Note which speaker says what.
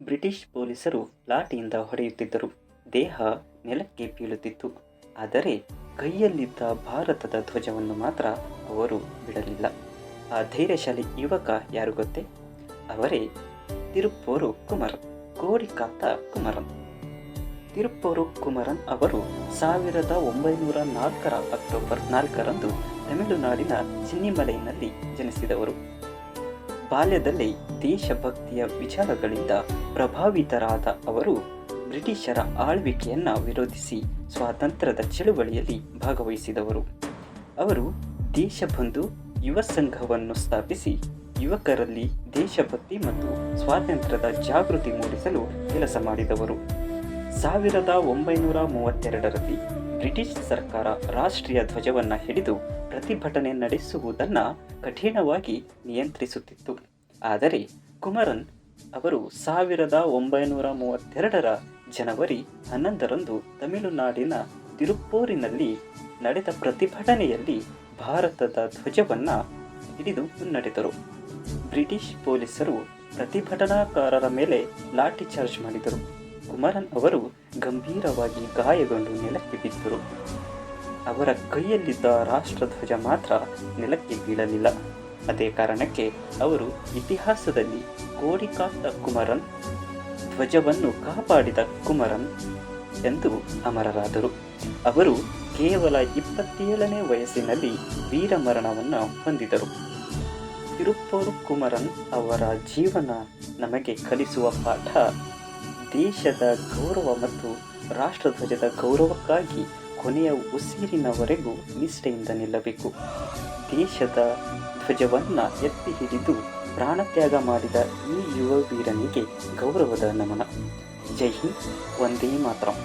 Speaker 1: British ಪೊಲೀಸರು ಲಾಠಿಯಿಂದ ಹೊಡೆಯುತ್ತಿದ್ದರು. ದೇಹ ನೆಲಕ್ಕೆ ಬೀಳುತ್ತಿತ್ತು. ಆದರೆ ಕೈಯಲ್ಲಿದ್ದ ಭಾರತದ ಧ್ವಜವನ್ನು ಮಾತ್ರ ಅವರು ಬಿಡಲಿಲ್ಲ. ಆ ಧೈರ್ಯಶಾಲಿ ಯುವಕ ಯಾರು ಗೊತ್ತೇ? ಅವರೇ ತಿರುಪ್ಪೂರು ಕುಮರನ್, ಕೋಡಿಕಾತ್ತ ಕುಮರನ್. ತಿರುಪ್ಪೂರು ಕುಮರನ್ ಅವರು 1904 ಅಕ್ಟೋಬರ್ 4ರಂದು ತಮಿಳುನಾಡಿನ ಚಿನ್ನಿಮಲೈನಲ್ಲಿ ಜನಿಸಿದವರು. ಬಾಲ್ಯದಲ್ಲೇ ದೇಶಭಕ್ತಿಯ ವಿಚಾರಗಳಿಂದ ಪ್ರಭಾವಿತರಾದ ಅವರು ಬ್ರಿಟಿಷರ ಆಳ್ವಿಕೆಯನ್ನು ವಿರೋಧಿಸಿ ಸ್ವಾತಂತ್ರ್ಯದ ಚಳುವಳಿಯಲ್ಲಿ ಭಾಗವಹಿಸಿದವರು. ಅವರು ದೇಶಬಂಧು ಯುವ ಸಂಘವನ್ನು ಸ್ಥಾಪಿಸಿ ಯುವಕರಲ್ಲಿ ದೇಶಭಕ್ತಿ ಮತ್ತು ಸ್ವಾತಂತ್ರ್ಯದ ಜಾಗೃತಿ ಮೂಡಿಸಲು ಕೆಲಸ ಮಾಡಿದವರು. 1932ರಲ್ಲಿ ಬ್ರಿಟಿಷ್ ಸರ್ಕಾರ ರಾಷ್ಟ್ರೀಯ ಧ್ವಜವನ್ನು ಹಿಡಿದು ಪ್ರತಿಭಟನೆ ನಡೆಸುವುದನ್ನು ಕಠಿಣವಾಗಿ ನಿಯಂತ್ರಿಸುತ್ತಿತ್ತು. ಆದರೆ ಕುಮರನ್ ಅವರು 1932ರ ಜನವರಿ 11ರಂದು ತಮಿಳುನಾಡಿನ ತಿರುಪ್ಪೂರಿನಲ್ಲಿ ನಡೆದ ಪ್ರತಿಭಟನೆಯಲ್ಲಿ ಭಾರತದ ಧ್ವಜವನ್ನು ಹಿಡಿದು ಮುನ್ನಡೆದರು. ಬ್ರಿಟಿಷ್ ಪೊಲೀಸರು ಪ್ರತಿಭಟನಾಕಾರರ ಮೇಲೆ ಲಾಠಿ ಚಾರ್ಜ್ ಮಾಡಿದರು. ಕುಮರನ್ ಅವರು ಗಂಭೀರವಾಗಿ ಗಾಯಗೊಂಡು ನೆಲಕ್ಕೆ ಬಿದ್ದರು. ಅವರ ಕೈಯಲ್ಲಿದ್ದ ರಾಷ್ಟ್ರಧ್ವಜ ಮಾತ್ರ ನೆಲಕ್ಕೆ ಬೀಳಲಿಲ್ಲ. ಅದೇ ಕಾರಣಕ್ಕೆ ಅವರು ಇತಿಹಾಸದಲ್ಲಿ ಕೋಡಿಕಾತ್ತ ಕುಮರನ್, ಧ್ವಜವನ್ನು ಕಾಪಾಡಿದ ಕುಮರನ್ ಎಂದು ಅಮರರಾದರು. ಅವರು ಕೇವಲ 27ನೇ ವಯಸ್ಸಿನಲ್ಲಿ ವೀರಮರಣವನ್ನು ಹೊಂದಿದರು. ತಿರುಪ್ಪೂರು ಕುಮರನ್ ಅವರ ಜೀವನ ನಮಗೆ ಕಲಿಸುವ ಪಾಠ ದೇಶದ ಗೌರವ ಮತ್ತು ರಾಷ್ಟ್ರಧ್ವಜದ ಗೌರವಕ್ಕಾಗಿ ಕೊನೆಯ ಉಸಿರಿನವರೆಗೂ ನಿಷ್ಠೆಯಿಂದ ನಿಲ್ಲಬೇಕು. ದೇಶದ ಧ್ವಜವನ್ನು ಎತ್ತಿ ಹಿಡಿದು ಪ್ರಾಣತ್ಯಾಗ ಮಾಡಿದ ಈ ಯುವ ವೀರನಿಗೆ ಗೌರವದ ನಮನ. ಜೈ ಹಿಂದ್, ವಂದೇ ಮಾತರಂ.